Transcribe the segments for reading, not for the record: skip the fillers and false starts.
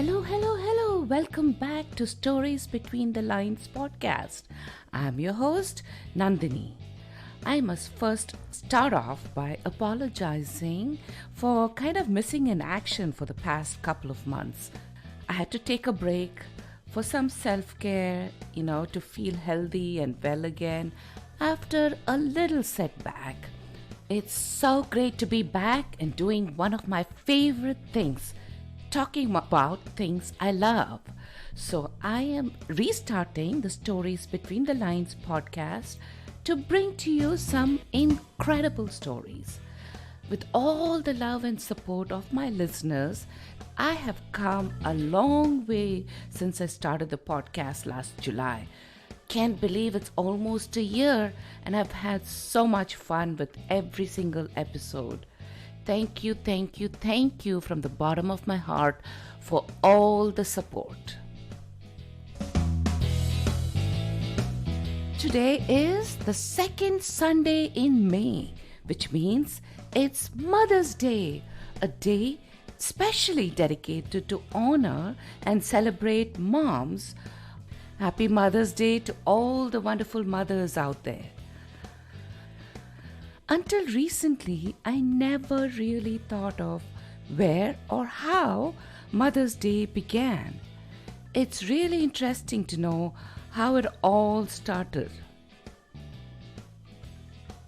Hello, hello, hello. Welcome back to Stories Between the Lines podcast. I'm your host, Nandini. I must first start off by apologizing for kind of missing in action for the past couple of months. I had to take a break for some self-care, to feel healthy and well again after a little setback. It's so great to be back and doing one of my favorite things, talking about things I love. So I am restarting the Stories Between the Lines podcast to bring to you some incredible stories. With all the love and support of my listeners, I have come a long way since I started the podcast last July. Can't believe it's almost a year, and I've had so much fun with every single episode. Thank you from the bottom of my heart for all the support. Today is the second Sunday in May, which means it's Mother's Day, a day specially dedicated to honor and celebrate moms. Happy Mother's Day to all the wonderful mothers out there. Until recently, I never really thought of where or how Mother's Day began. It's really interesting to know how it all started.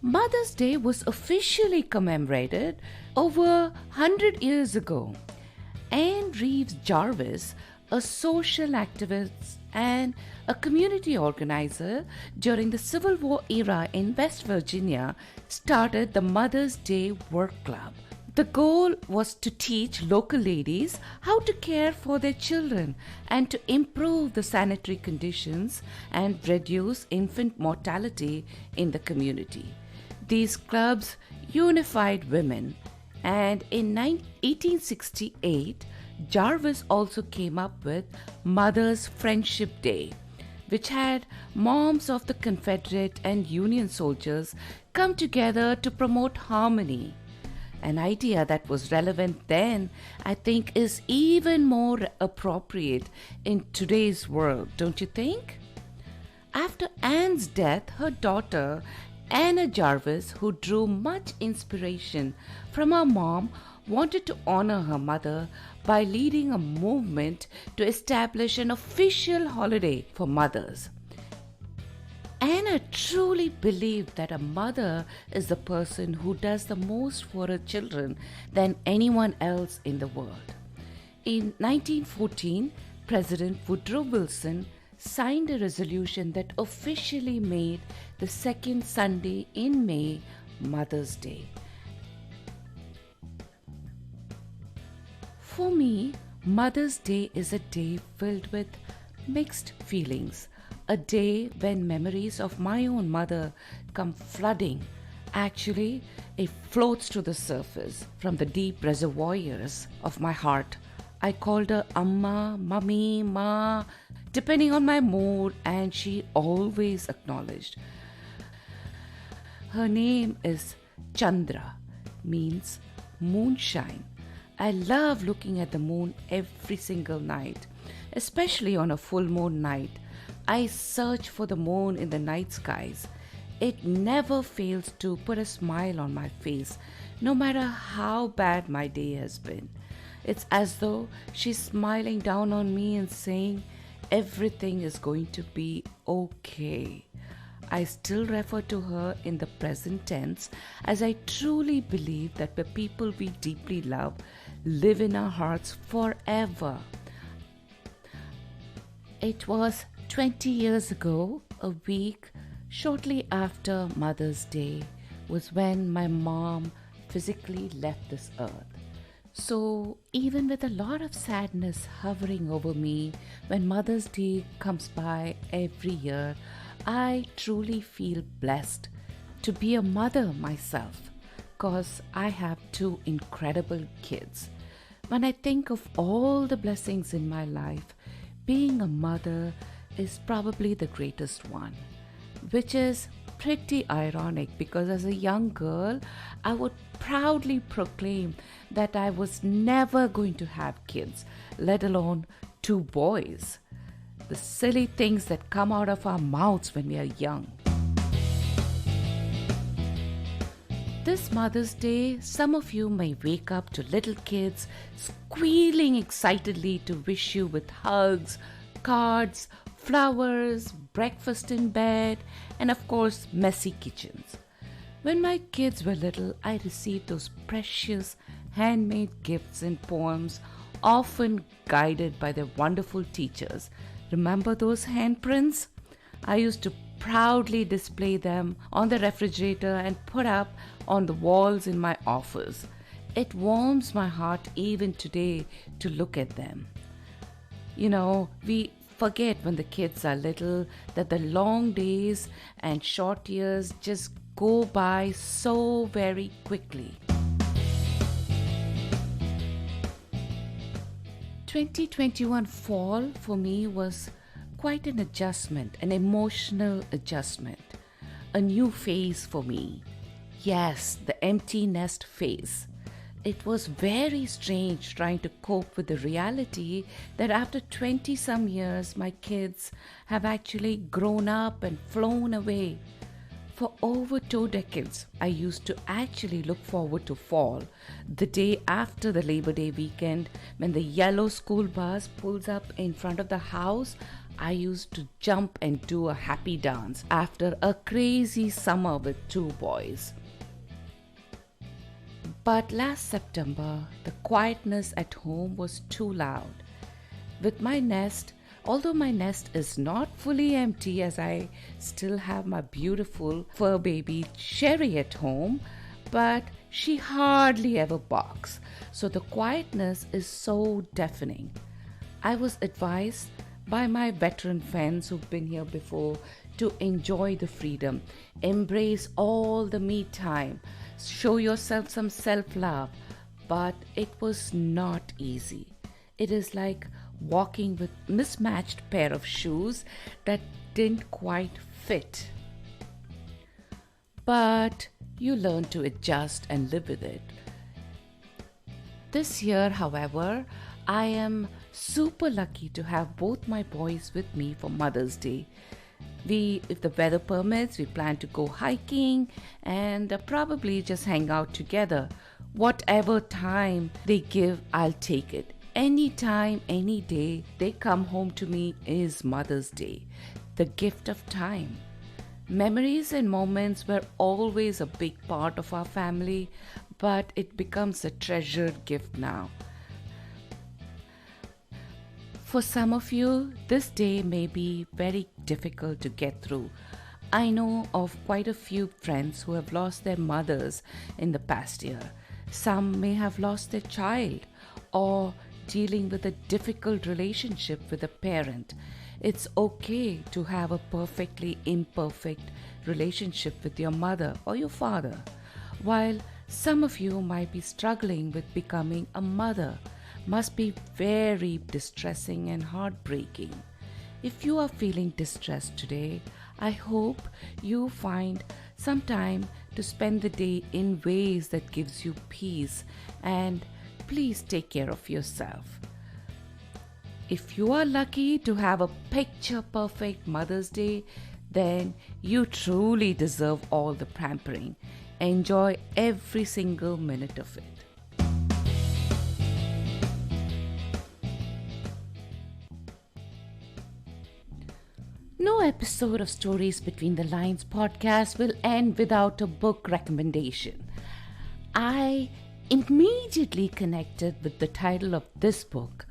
Mother's Day was officially commemorated over 100 years ago. Anne Reeves Jarvis, a social activist and a community organizer during the Civil War era in West Virginia, started the Mother's Day Work Club. The goal was to teach local ladies how to care for their children and to improve the sanitary conditions and reduce infant mortality in the community. These clubs unified women, and in 1868, Jarvis also came up with Mother's Friendship Day, which had moms of the Confederate and Union soldiers come together to promote harmony. An idea that was relevant then, I think, is even more appropriate in today's world, don't you think? After Anne's death, her daughter, Anna Jarvis, who drew much inspiration from her mom, wanted to honor her mother by leading a movement to establish an official holiday for mothers. Anna truly believed that a mother is the person who does the most for her children than anyone else in the world. In 1914, President Woodrow Wilson signed a resolution that officially made the second Sunday in May Mother's Day. For me, Mother's Day is a day filled with mixed feelings. A day when memories of my own mother come flooding. Actually, it floats to the surface from the deep reservoirs of my heart. I called her Amma, Mummy, Ma, depending on my mood, and she always acknowledged. Her name is Chandra, means moonshine. I love looking at the moon every single night, especially on a full moon night. I search for the moon in the night skies. It never fails to put a smile on my face, no matter how bad my day has been. It's as though she's smiling down on me and saying, everything is going to be okay. I still refer to her in the present tense, as I truly believe that the people we deeply love live in our hearts forever. It was 20 years ago, a week shortly after Mother's Day, was when my mom physically left this earth. So even with a lot of sadness hovering over me when Mother's Day comes by every year, I truly feel blessed to be a mother myself, because I have two incredible kids. When I think of all the blessings in my life, being a mother is probably the greatest one, which is pretty ironic because as a young girl, I would proudly proclaim that I was never going to have kids, let alone two boys. The silly things that come out of our mouths when we are young. This Mother's Day, some of you may wake up to little kids squealing excitedly to wish you with hugs, cards, flowers, breakfast in bed, and of course, messy kitchens. When my kids were little, I received those precious handmade gifts and poems, often guided by their wonderful teachers. Remember those handprints? I used to proudly display them on the refrigerator and put up on the walls in my office. It warms my heart even today to look at them. You know, we forget when the kids are little that the long days and short years just go by so very quickly. 2021 fall for me was quite an adjustment, an emotional adjustment, a new phase for me. Yes, the empty nest phase. It was very strange trying to cope with the reality that after 20 some years, my kids have actually grown up and flown away. For over 2 decades, I used to actually look forward to fall, the day after the Labor Day weekend when the yellow school bus pulls up in front of the house. I used to jump and do a happy dance after a crazy summer with 2 boys. But last September, the quietness at home was too loud. With my nest, although my nest is not fully empty as I still have my beautiful fur baby Sherry at home, but she hardly ever barks, so the quietness is so deafening. I was advised by my veteran friends who've been here before to enjoy the freedom, embrace all the me time, show yourself some self-love, but it was not easy. It is like walking with mismatched pair of shoes that didn't quite fit. But you learn to adjust and live with it. This year, however, I am super lucky to have both my boys with me for Mother's Day. If the weather permits, we plan to go hiking and probably just hang out together. Whatever time they give, I'll take it. Anytime, any day they come home to me is Mother's Day, the gift of time. Memories and moments were always a big part of our family, but it becomes a treasured gift now. For some of you, this day may be very difficult to get through. I know of quite a few friends who have lost their mothers in the past year. Some may have lost their child or dealing with a difficult relationship with a parent. It's okay to have a perfectly imperfect relationship with your mother or your father. While some of you might be struggling with becoming a mother, must be very distressing and heartbreaking. If you are feeling distressed today, I hope you find some time to spend the day in ways that gives you peace, and please take care of yourself. If you are lucky to have a picture-perfect Mother's Day, then you truly deserve all the pampering. Enjoy every single minute of it. No episode of Stories Between the Lines podcast will end without a book recommendation. I immediately connected with the title of this book,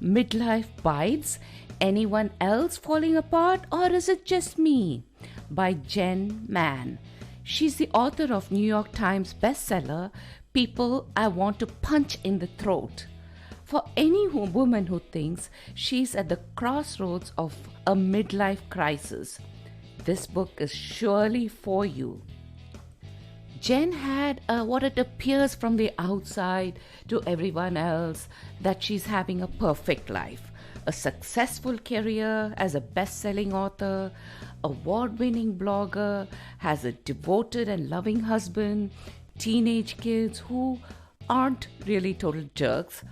Midlife Bites. Anyone else falling apart, or is it just me? By Jen Mann. She's the author of New York Times bestseller, People I Want to Punch in the Throat. For any woman who thinks she's at the crossroads of a midlife crisis, this book is surely for you. Jen had what it appears from the outside to everyone else that she's having a perfect life, a successful career as a best-selling author, award-winning blogger, has a devoted and loving husband, teenage kids who aren't really total jerks,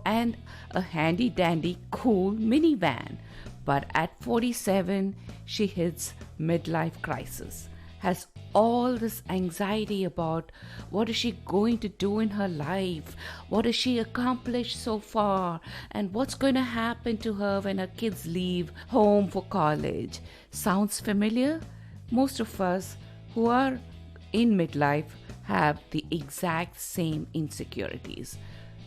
and a handy-dandy cool minivan. But at 47, she hits midlife crisis, has all this anxiety about what is she going to do in her life, what has she accomplished so far, and what's going to happen to her when her kids leave home for college. Sounds familiar? Most of us who are in midlife have the exact same insecurities.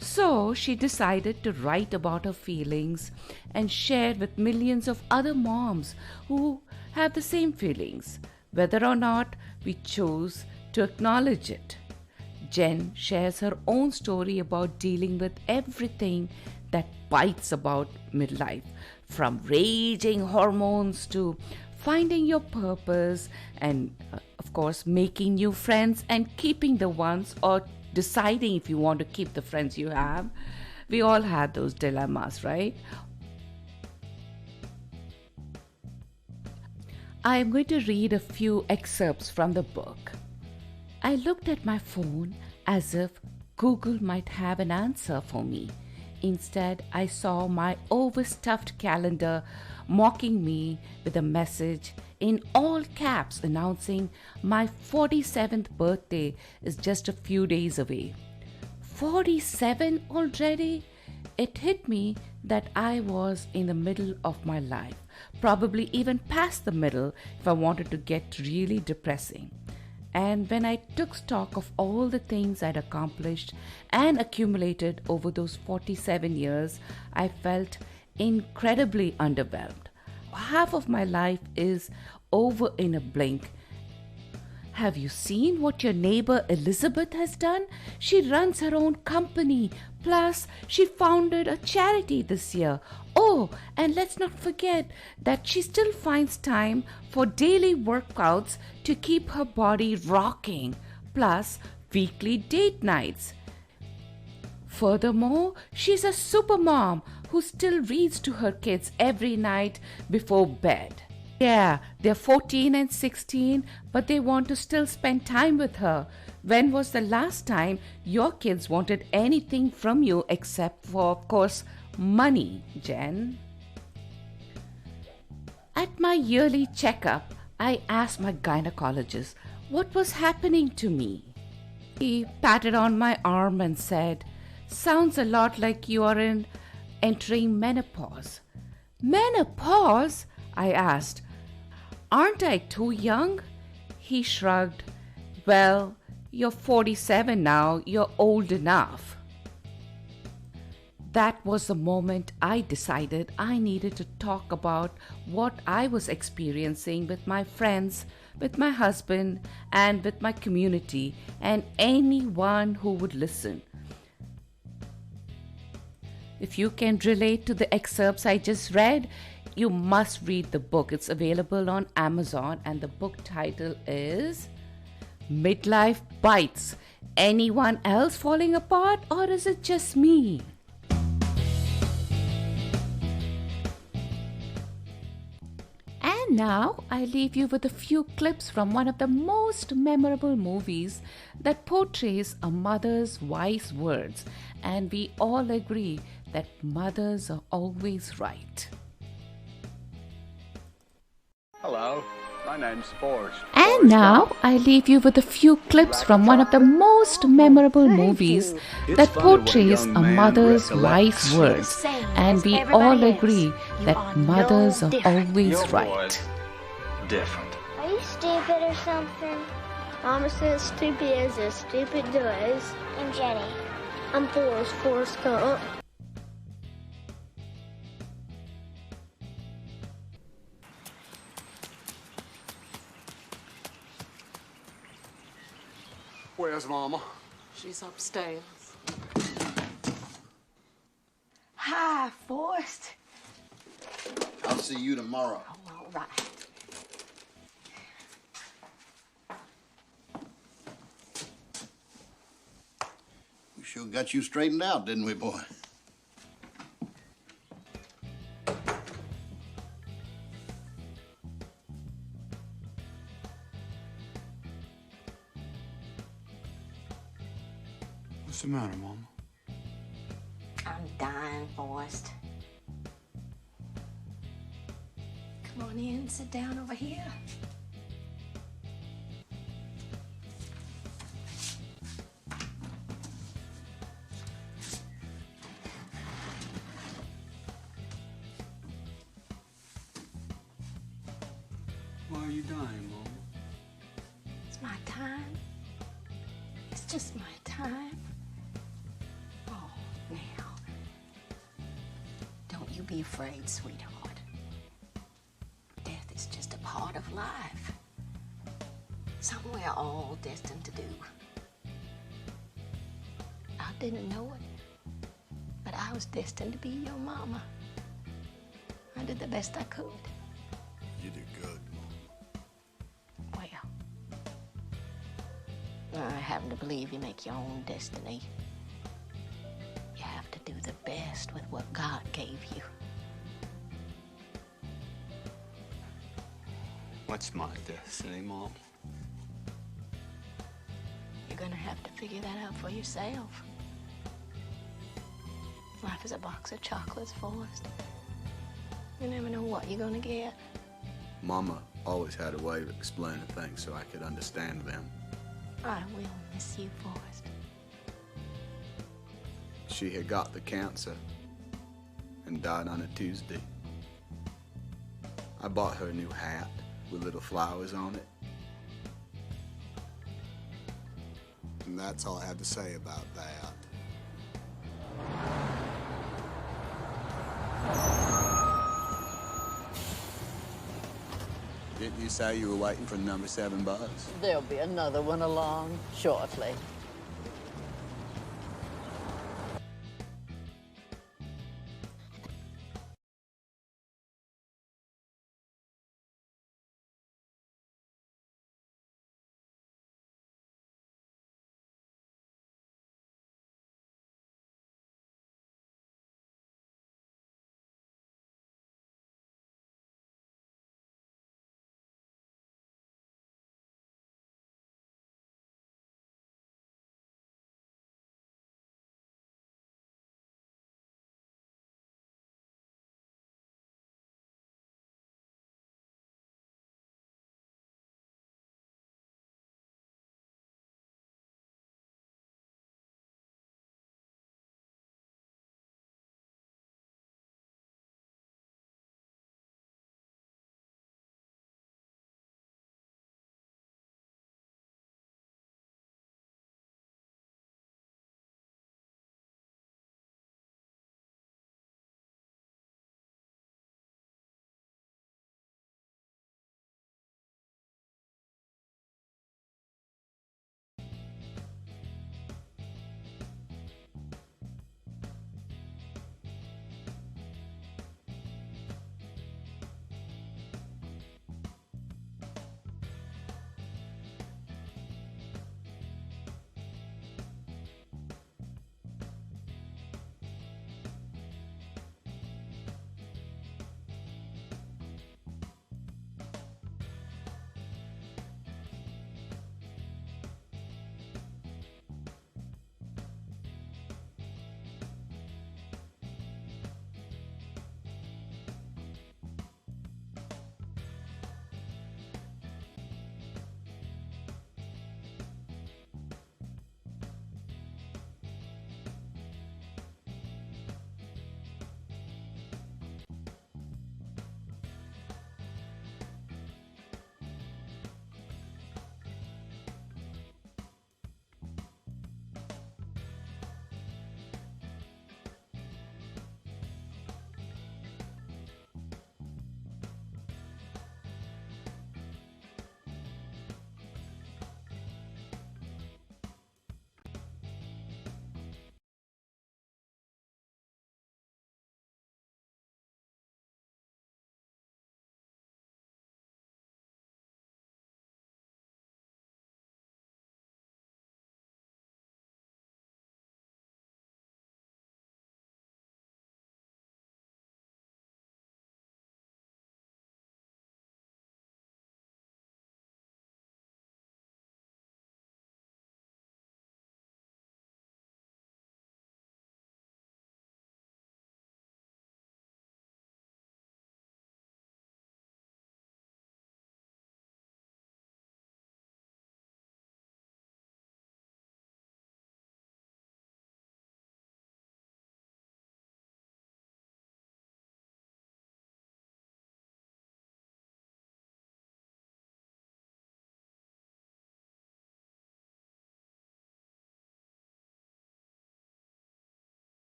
So she decided to write about her feelings and share with millions of other moms who have the same feelings, whether or not we choose to acknowledge it. Jen shares her own story about dealing with everything that bites about midlife, from raging hormones to finding your purpose and, of course, making new friends and keeping the ones, or deciding if you want to keep the friends you have. We all had those dilemmas, right? I am going to read a few excerpts from the book. I looked at my phone as if Google might have an answer for me. Instead, I saw my overstuffed calendar mocking me with a message in all caps announcing my 47th birthday is just a few days away. 47 already? It hit me that I was in the middle of my life, probably even past the middle if I wanted to get really depressing. And when I took stock of all the things I'd accomplished and accumulated over those 47 years, I felt incredibly underwhelmed. Half of my life is over in a blink. Have you seen what your neighbor Elizabeth has done? She runs her own company. Plus, she founded a charity this year. Oh, and let's not forget that she still finds time for daily workouts to keep her body rocking. Plus, weekly date nights. Furthermore, she's a super mom who still reads to her kids every night before bed. Yeah, they're 14 and 16, but they want to still spend time with her. When was the last time your kids wanted anything from you except for, of course, money, Jen? At my yearly checkup, I asked my gynecologist what was happening to me. He patted on my arm and said, "Sounds a lot like you are entering menopause." Menopause? I asked. Aren't I too young? He shrugged. Well, you're 47 now, you're old enough. That was the moment I decided I needed to talk about what I was experiencing with my friends, with my husband, and with my community, and anyone who would listen. If you can relate to the excerpts I just read, you must read the book. It's available on Amazon, and the book title is Midlife Bites. Anyone else falling apart, or is it just me? And now I leave you with a few clips from one of the most memorable movies that portrays a mother's wise words, and we all agree that mothers are always right. Hello, my name's Forrest. And now I leave you with a few clips from one of the most memorable movies that portrays a mother's wise words, and we all agree that mothers are always right. Different. Are you stupid or something? Mama says stupid is as stupid does. I'm Jenny. I'm Forrest Gump. Where's Mama? She's upstairs. Hi, Forrest. I'll see you tomorrow. Oh, all right. We sure got you straightened out, didn't we, boy? What's the matter, Mama? I'm dying, Forrest. Come on in, sit down over here. Why are you dying, Mama? It's my time. It's just my time. Oh, now. Don't you be afraid, sweetheart. Death is just a part of life. Something we're all destined to do. I didn't know it, but I was destined to be your mama. I did the best I could. You did good, Mama. Well, I happen to believe you make your own destiny. You have to do the best with what God gave you. What's my destiny, Mom? You're gonna have to figure that out for yourself. Life is a box of chocolates, Forrest. You never know what you're gonna get. Mama always had a way of explaining things so I could understand them. I will miss you, Forrest. She had got the cancer and died on a Tuesday. I bought her a new hat with little flowers on it. And that's all I have to say about that. Didn't you say you were waiting for the number 7 bus? There'll be another one along shortly.